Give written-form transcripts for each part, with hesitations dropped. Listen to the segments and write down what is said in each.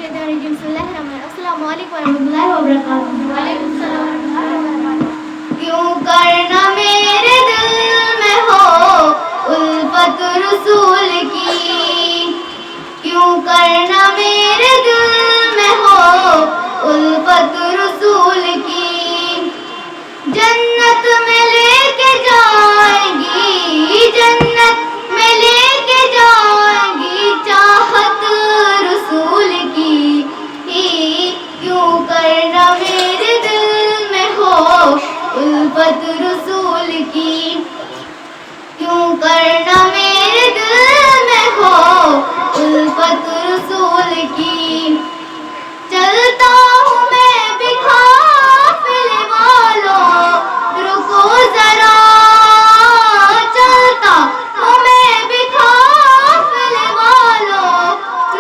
الشیطان الرجیم بسم اللہ الرحمن الرحیم السلام علیکم ورحمۃ اللہ وبرکاتہ. وعلیکم السلام ورحمۃ اللہ وبرکاتہ. کیوں کرنا میرے دل میں ہو الفت رسول کی، کیوں کرنا میرے دل میں ہو الفت رسول کی. جنت میں لے کے جائیں گی، جنت میں لے کے جائیں گی چاہت رسول کی. کیوں کرنا میرے دل میں ہو الفت رسول کی، کیوں کرنا میرے دل میں ہو الفت رسول کی. چلتا ہوں میں بھی قافلے والوں، رکو ذرا. چلتا ہوں میں بھی قافلے والوں،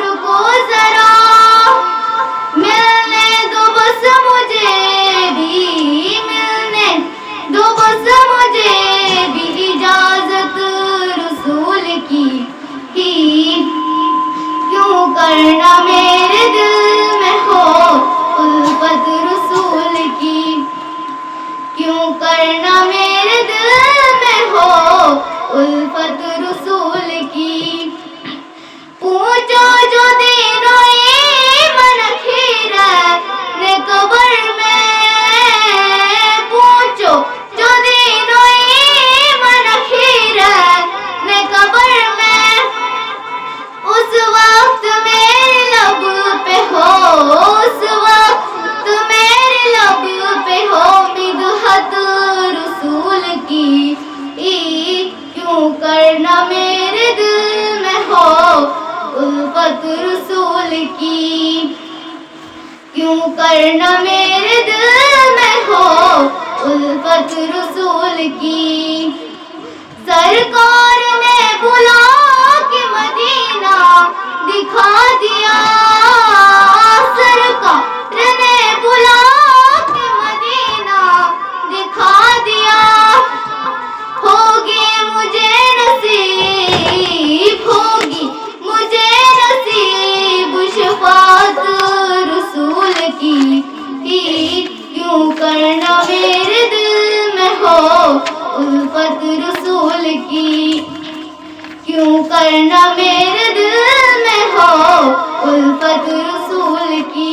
رکو ذرا. ملنے دو بس مجھے بھی، ملنے دو بس مجھے بھی اجازت رسول کی. کیوں کرنا میرے دل میں ہو الفت رسول کی، کیوں کرنا میرے دل میں ہو الفت رسول کی. پوچھو جو دین و ایمان خیرات نے قبر میں، پوچھو جو دین و ایمان خیرات نے قبر میں. اس وقت میرے لب پہ ہو، اس وقت میرے لب پہ ہو مدحت رسول کی. کیوں کرنا میرے دل میں ہو الفت رسول کی، کیوں کرنا میرے دل میں ہو الفت رسول کی. سرکار نے بلا کے مدینہ دکھا دیا، سرکار نے بلا کے مدینہ دکھا دیا. ہوگی مجھے نصیب، ہوگی مجھے نصیب شفاعت رسول کی. کیوں کرنا میرے دل میں ہو الفت رسول کی، کیوں کرنا میرے دل میں ہو الفت رسول کی.